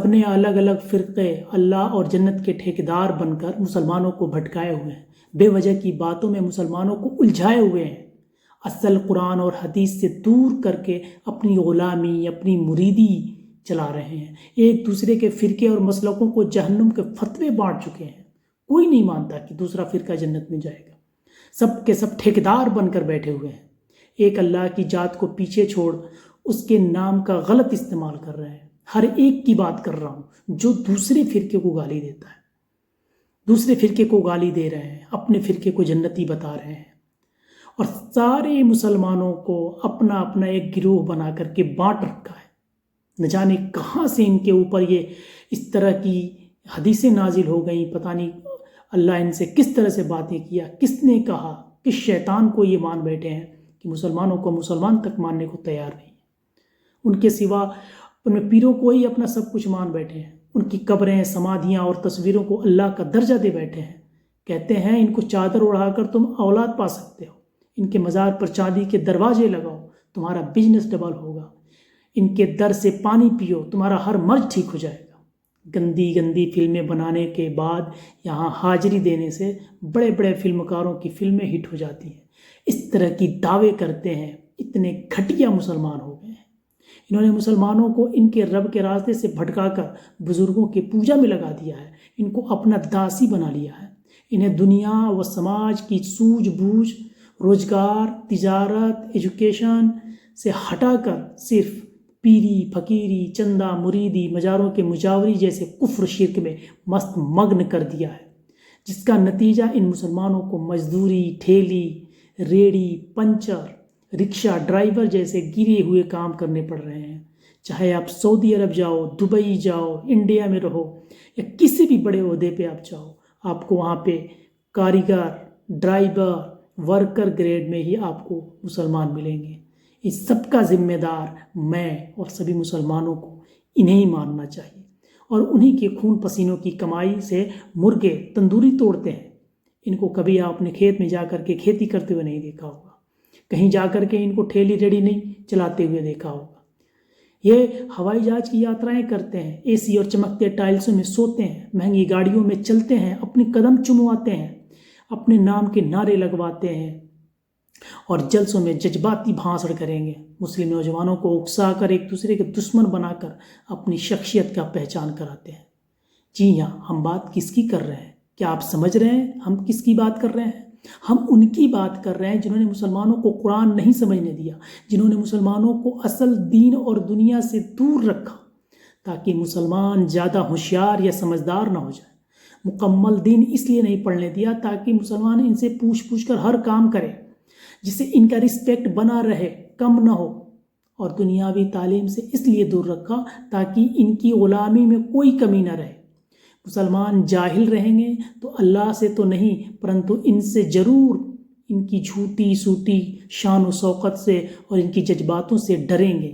سب نے الگ الگ فرقے اللہ اور جنت کے ٹھیکیدار بن کر مسلمانوں کو بھٹکائے ہوئے ہیں، بے وجہ کی باتوں میں مسلمانوں کو الجھائے ہوئے ہیں، اصل قرآن اور حدیث سے دور کر کے اپنی غلامی، اپنی مریدی چلا رہے ہیں، ایک دوسرے کے فرقے اور مسلکوں کو جہنم کے فتوے بانٹ چکے ہیں۔ کوئی نہیں مانتا کہ دوسرا فرقہ جنت میں جائے گا، سب کے سب ٹھیکیدار بن کر بیٹھے ہوئے ہیں، ایک اللہ کی ذات کو پیچھے چھوڑ اس کے نام کا غلط استعمال کر رہے ہیں۔ ہر ایک کی بات کر رہا ہوں جو دوسرے فرقے کو گالی دیتا ہے، دوسرے فرقے کو گالی دے رہے ہیں، اپنے فرقے کو جنتی بتا رہے ہیں، اور سارے مسلمانوں کو اپنا اپنا ایک گروہ بنا کر کے بانٹ رکھا ہے۔ نہ جانے کہاں سے ان کے اوپر یہ اس طرح کی حدیثیں نازل ہو گئیں، پتہ نہیں اللہ ان سے کس طرح سے باتیں کیا، کس نے کہا، کس شیطان کو یہ مان بیٹھے ہیں کہ مسلمانوں کو مسلمان تک ماننے کو تیار نہیں ہے، ان کے سوا ان پیروں کو ہی اپنا سب کچھ مان بیٹھے ہیں، ان کی قبریں، سمادھیاں اور تصویروں کو اللہ کا درجہ دے بیٹھے ہیں، کہتے ہیں ان کو چادر اڑا کر تم اولاد پا سکتے ہو، ان کے مزار پر چاندی کے دروازے لگاؤ تمہارا بزنس ڈبل ہوگا، ان کے در سے پانی پیو تمہارا ہر مرض ٹھیک ہو جائے گا۔ گندی گندی فلمیں بنانے کے بعد یہاں حاضری دینے سے بڑے بڑے فلمکاروں کی فلمیں ہٹ ہو جاتی ہیں، اس طرح کی دعوے کرتے ہیں، اتنے گھٹیا مسلمان ہو گئے ہیں۔ انہوں نے مسلمانوں کو ان کے رب کے راستے سے بھٹکا کر بزرگوں کی پوجا میں لگا دیا ہے، ان کو اپنا داسی بنا لیا ہے، انہیں دنیا و سماج کی سوجھ بوجھ، روزگار، تجارت، ایجوکیشن سے ہٹا کر صرف پیری، فقیری، چندہ، مریدی، مزاروں کے مجاوری جیسے کفر شرک میں مست مگن کر دیا ہے، جس کا نتیجہ ان مسلمانوں کو مزدوری، ٹھیلی، ریڑی، پنچر، رکشہ ڈرائیور جیسے گرے ہوئے کام کرنے پڑ رہے ہیں۔ چاہے آپ سعودی عرب جاؤ، دبئی جاؤ، انڈیا میں رہو یا کسی بھی بڑے عہدے پہ آپ جاؤ، آپ کو وہاں پہ کاریگر، ڈرائیور، ورکر گریڈ میں ہی آپ کو مسلمان ملیں گے۔ اس سب کا ذمہ دار میں اور سبھی مسلمانوں کو انہیں ہی ماننا چاہیے، اور انہی کے خون پسینوں کی کمائی سے مرغے تندوری توڑتے ہیں۔ ان کو کبھی آپ نے کھیت میں جا کر کے کھیتی کرتے ہوئے نہیں دیکھا ہوگا، کہیں جا کر کے ان کو ٹھیلی ریڑھی نہیں چلاتے ہوئے دیکھا ہوگا۔ یہ ہوائی جہاز کی یاترائیں کرتے ہیں، اے سی اور چمکتے ٹائلسوں میں سوتے ہیں، مہنگی گاڑیوں میں چلتے ہیں، اپنے قدم چمواتے ہیں، اپنے نام کے نعرے لگواتے ہیں، اور جلسوں میں جذباتی بھانسڑ کریں گے، مسلم نوجوانوں کو اکسا کر ایک دوسرے کے دشمن بنا کر اپنی شخصیت کا پہچان کراتے ہیں۔ جی ہاں، ہم بات کس کی کر رہے ہیں؟ کیا آپ سمجھ رہے ہیں ہم کس کی بات کر رہے ہیں؟ ہم ان کی بات کر رہے ہیں جنہوں نے مسلمانوں کو قرآن نہیں سمجھنے دیا، جنہوں نے مسلمانوں کو اصل دین اور دنیا سے دور رکھا تاکہ مسلمان زیادہ ہوشیار یا سمجھدار نہ ہو جائے، مکمل دین اس لیے نہیں پڑھنے دیا تاکہ مسلمان ان سے پوچھ کر ہر کام کرے جس سے ان کا رسپیکٹ بنا رہے، کم نہ ہو، اور دنیاوی تعلیم سے اس لیے دور رکھا تاکہ ان کی غلامی میں کوئی کمی نہ رہے۔ مسلمان جاہل رہیں گے تو اللہ سے تو نہیں پرنتو ان سے ضرور، ان کی جھوٹی سوٹی شان و شوکت سے اور ان کی جذباتوں سے ڈریں گے۔